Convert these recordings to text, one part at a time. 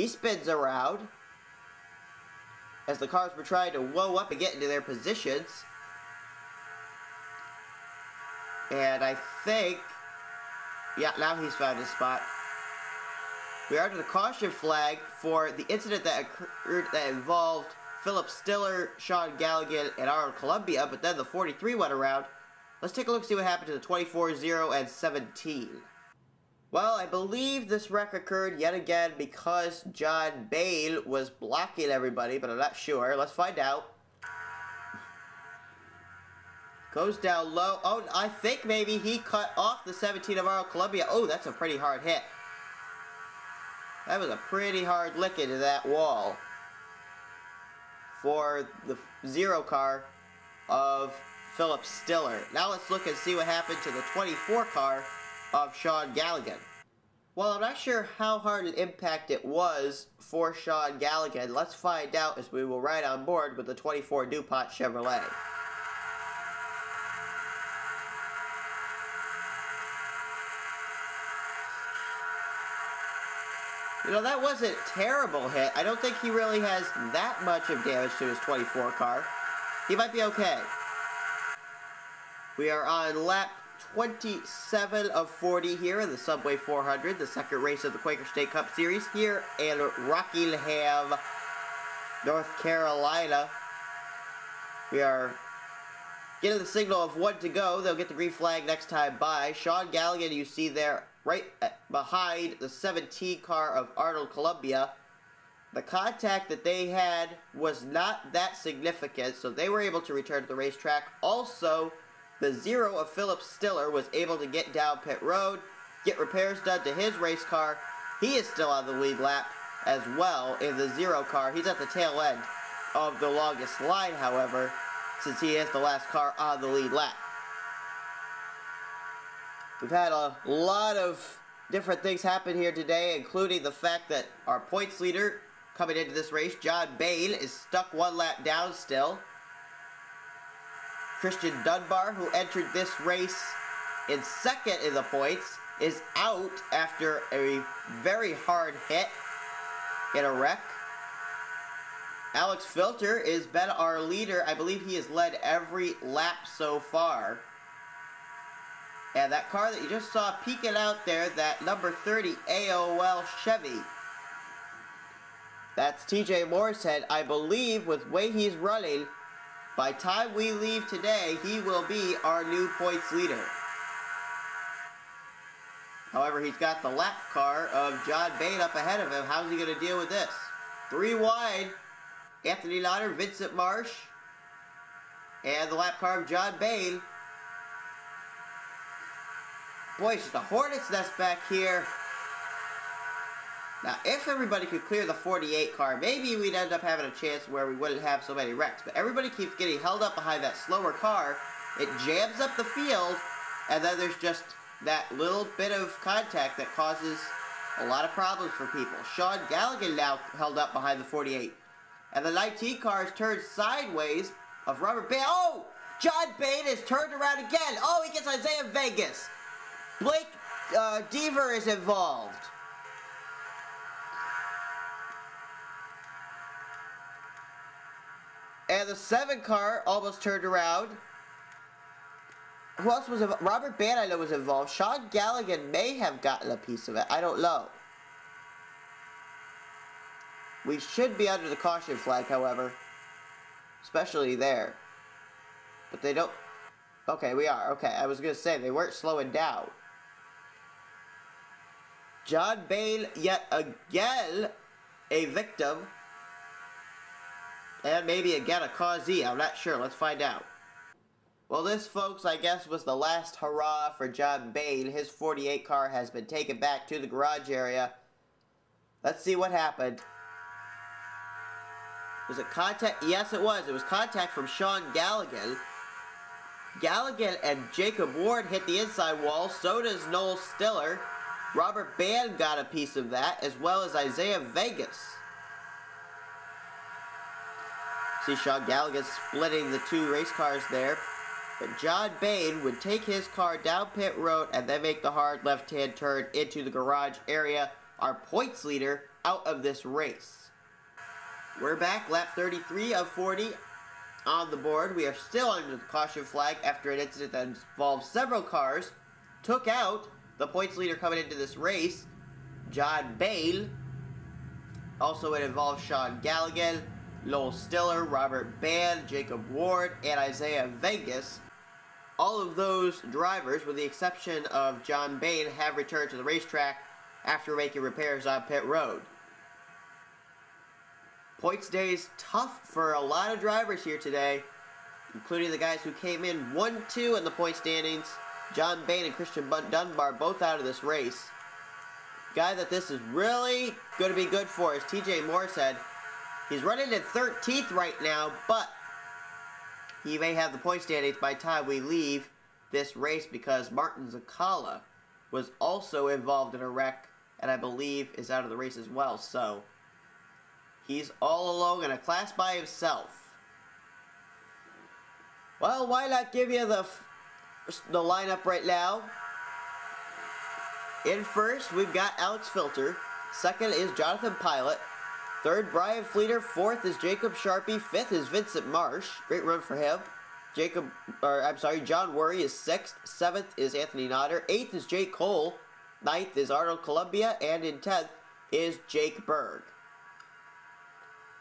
He spins around as the cars were trying to whoa up and get into their positions. And I think, yeah, now he's found his spot. We are to the caution flag for the incident that occurred that involved Philip Stiller, Sean Galligan, and Arnold Columbia, but then the 43 went around. Let's take a look and see what happened to the 24, 0, and 17. Well, I believe this wreck occurred yet again because John Bain was blocking everybody, but I'm not sure. Let's find out. Goes down low. Oh, I think maybe he cut off the 17 of Arnold Columbia. Oh, that's a pretty hard hit. That was a pretty hard lick into that wall for the 0 car of Philip Stiller. Now let's look and see what happened to the 24 car of Sean Galligan. Well, I'm not sure how hard an impact it was for Sean Galligan. Let's find out as we will ride on board with the 24 DuPont Chevrolet. You know, that wasn't a terrible hit. I don't think he really has that much of damage to his 24 car. He might be okay. We are on lap 27 of 40 here in the Subway 400, the second race of the Quaker State Cup Series here in Rockingham, North Carolina. We are getting the signal of 1 to go. They'll get the green flag next time by. Sean Galligan, you see there, right behind the 17 car of Arnold Columbia. The contact that they had was not that significant, so they were able to return to the racetrack. Also, the 0 of Philip Stiller was able to get down pit road, get repairs done to his race car. He is still on the lead lap as well in the 0 car. He's at the tail end of the longest line, however, since he is the last car on the lead lap. We've had a lot of different things happen here today, including the fact that our points leader coming into this race, John Bain, is stuck 1 lap down still. Christian Dunbar, who entered this race in second in the points, is out after a very hard hit in a wreck. Alex Filter has been our leader. I believe he has led every lap so far. And that car that you just saw peeking out there, that number 30 AOL Chevy, that's TJ Morsehead. I believe with the way he's running, by the time we leave today, he will be our new points leader. However, he's got the lap car of John Bain up ahead of him. How's he going to deal with this? 3 wide, Anthony Nodder, Vincent Marsh, and the lap car of John Bain. Boy, it's just a hornet's nest back here. Now, if everybody could clear the 48 car, maybe we'd end up having a chance where we wouldn't have so many wrecks. But everybody keeps getting held up behind that slower car. It jams up the field, and then there's just that little bit of contact that causes a lot of problems for people. Sean Galligan now held up behind the 48. And the 19 car is turned sideways of Robert Bain. Oh! John Bain is turned around again. Oh, he gets Isaiah Vegas. Blake Deaver is involved. And the 7 car almost turned around. Who else was involved? Robert Bain, I know, was involved. Sean Galligan may have gotten a piece of it. I don't know. We should be under the caution flag, however. Especially there. But they don't... Okay, we are. Okay, I was going to say, they weren't slowing down. John Bain, yet again, a victim. And maybe again a causee. I'm not sure. Let's find out. Well, this, folks, I guess was the last hurrah for John Bain. His 48 car has been taken back to the garage area. Let's see what happened. Was it contact? Yes, it was. It was contact from Sean Galligan. Galligan and Jacob Ward hit the inside wall. So does Noel Stiller. Robert Bain got a piece of that, as well as Isaiah Vegas. See Sean Galligan splitting the 2 race cars there. But John Bain would take his car down pit road and then make the hard left-hand turn into the garage area our points leader out of this race. We're back, lap 33 of 40 on the board. We are still under the caution flag after an incident that involved several cars. Took out the points leader coming into this race, John Bale. Also it involved Sean Galligan, Lowell Stiller, Robert Band, Jacob Ward, and Isaiah Vegas. All of those drivers, with the exception of John Bain, have returned to the racetrack after making repairs on pit road. Points day is tough for a lot of drivers here today, including the guys who came in 1-2 in the point standings. John Bain and Christian Dunbar both out of this race. Guy that this is really going to be good for is TJ Morsehead. He's running in 13th right now, but he may have the point standings by the time we leave this race because Martin Zakala was also involved in a wreck and I believe is out of the race as well. So he's all alone in a class by himself. Well, why not give you the lineup right now? In first, we've got Alex Filter. Second is Jonathan Pilot. Third, Brian Fleeter. Fourth is Jacob Sharpie. Fifth is Vincent Marsh. Great run for him. John Worry is sixth. Seventh is Anthony Nodder. Eighth is Jake Cole. Ninth is Arnold Columbia. And in 10th is Jake Berg.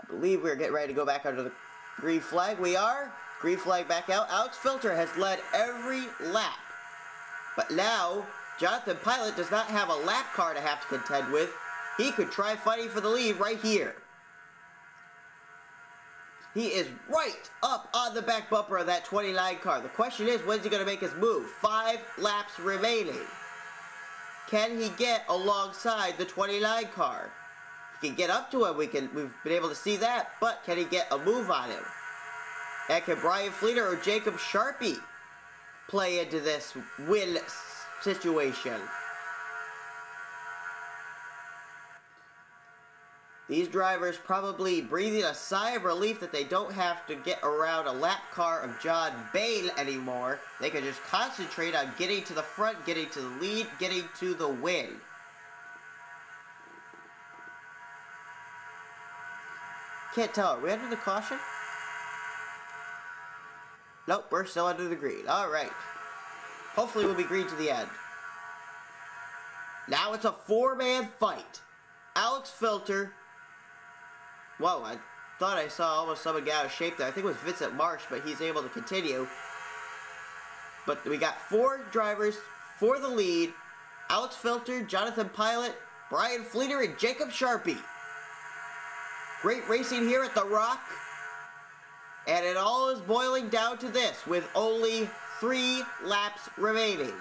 I believe we're getting ready to go back under the green flag. We are. Green flag back out. Alex Filter has led every lap. But now, Jonathan Pilot does not have a lap car to have to contend with. He could try fighting for the lead right here. He is right up on the back bumper of that 29 car. The question is, when's he going to make his move? 5 laps remaining. Can he get alongside the 29 car? He can get up to him. We've been able to see that, but can he get a move on him? And can Brian Fleeter or Jacob Sharpie play into this win situation? These drivers probably breathing a sigh of relief that they don't have to get around a lap car of John Bain anymore. They can just concentrate on getting to the front, getting to the lead, getting to the win. Can't tell. Are we under the caution? Nope, we're still under the green. Alright. Hopefully we'll be green to the end. Now it's a 4-man fight. Alex Filter. Whoa, I thought I saw almost someone get out of shape there. I think it was Vincent Marsh, but he's able to continue. But we got 4 drivers for the lead. Alex Filter, Jonathan Pilot, Brian Fleeter, and Jacob Sharpie. Great racing here at the Rock. And it all is boiling down to this, with only 3 laps remaining.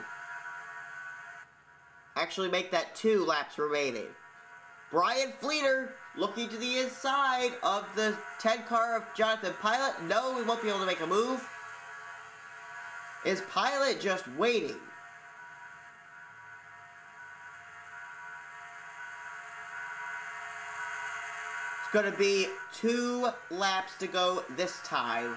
Actually, make that 2 laps remaining. Brian Fleeter looking to the inside of the 10 car of Jonathan Pilot. No, we won't be able to make a move. Is Pilot just waiting? It's going to be 2 laps to go this time.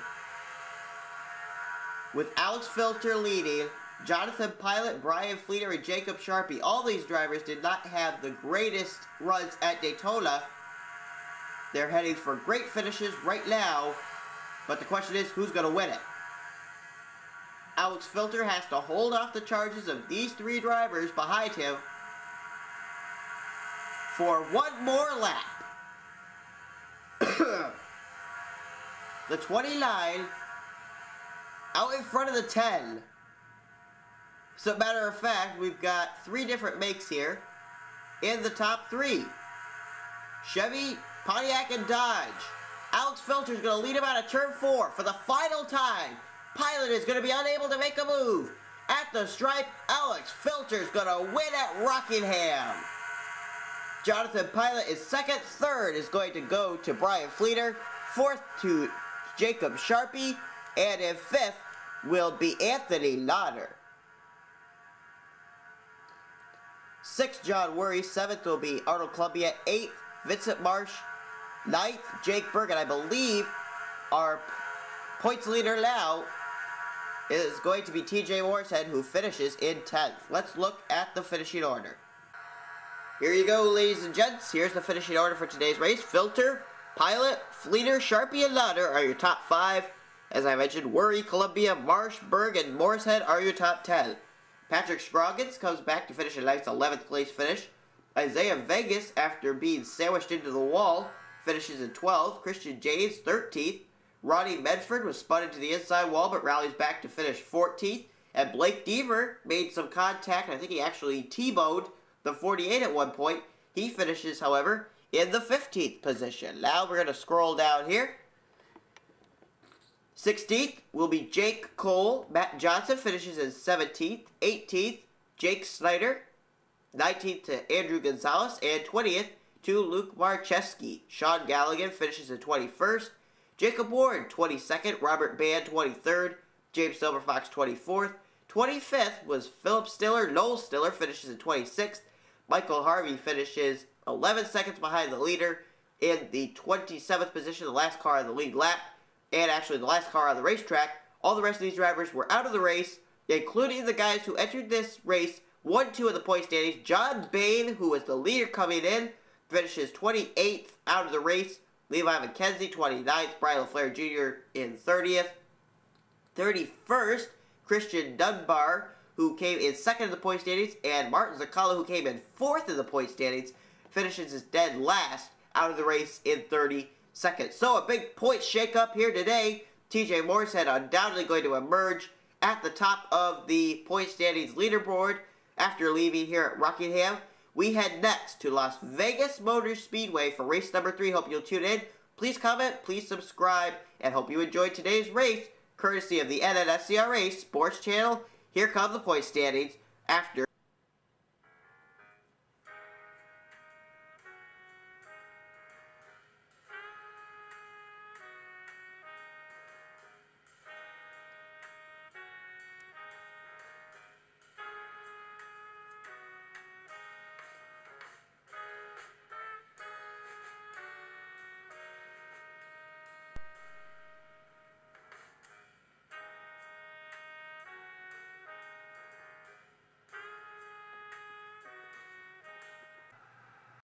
With Alex Filter leading, Jonathan Pilot, Brian Fleeter, and Jacob Sharpie. All these drivers did not have the greatest runs at Daytona. They're heading for great finishes right now, but the question is, who's going to win it? Alex Filter has to hold off the charges of these 3 drivers behind him for 1 more lap. The 29 out in front of the 10. As a matter of fact, we've got 3 different makes here in the top 3. Chevy, Pontiac, and Dodge. Alex Filter is going to lead him out of turn 4 for the final time. Pilot is going to be unable to make a move. At the stripe, Alex Filter is going to win at Rockingham. Jonathan Pilot is second. Third is going to go to Brian Fleeter. Fourth to Jacob Sharpie. And in 5th will be Anthony Nodder. 6th, John Worry. 7th will be Arnold Columbia. 8th, Vincent Marsh. 9th, Jake Berg. And I believe our points leader now is going to be TJ Morsehead, who finishes in 10th. Let's look at the finishing order. Here you go, ladies and gents. Here's the finishing order for today's race. Filter, Pilot, Fleeter, Sharpie, and Lauder are your top 5. As I mentioned, Worry, Columbia, Marsh, Berg, and Moorshead are your top 10. Patrick Scroggins comes back to finish a nice 11th place finish. Isaiah Vegas, after being sandwiched into the wall, finishes in 12th. Christian James, 13th. Ronnie Medford was spun into the inside wall, but rallies back to finish 14th. And Blake Deaver made some contact. I think he actually T-bowed the 48 at one point. He finishes, however, in the 15th position. Now we're going to scroll down here. 16th will be Jake Cole. Matt Johnson finishes in 17th. 18th, Jake Snyder. 19th to Andrew Gonzalez. And 20th to Luke Marcheski. Sean Galligan finishes in 21st. Jacob Ward, 22nd. Robert Band, 23rd. James Silverfox, 24th. 25th was Philip Stiller. Noel Stiller finishes in 26th. Michael Harvey finishes 11 seconds behind the leader in the 27th position, the last car on the lead lap, and actually the last car on the racetrack. All the rest of these drivers were out of the race, including the guys who entered this race 1-2 in the point standings. John Bain, who was the leader coming in, finishes 28th out of the race. Levi McKenzie, 29th. Brian LaFleur Jr. in 30th. 31st, Christian Dunbar, who came in 2nd in the point standings, and Martin Zakala, who came in 4th in the point standings, finishes as dead last out of the race in 32nd. So a big point shake-up here today. TJ Moorshead undoubtedly going to emerge at the top of the point standings leaderboard after leaving here at Rockingham. We head next to Las Vegas Motor Speedway for race number 3. Hope you'll tune in. Please comment, please subscribe, and hope you enjoyed today's race, courtesy of the NNSCRA Sports Channel. Here come the point standings after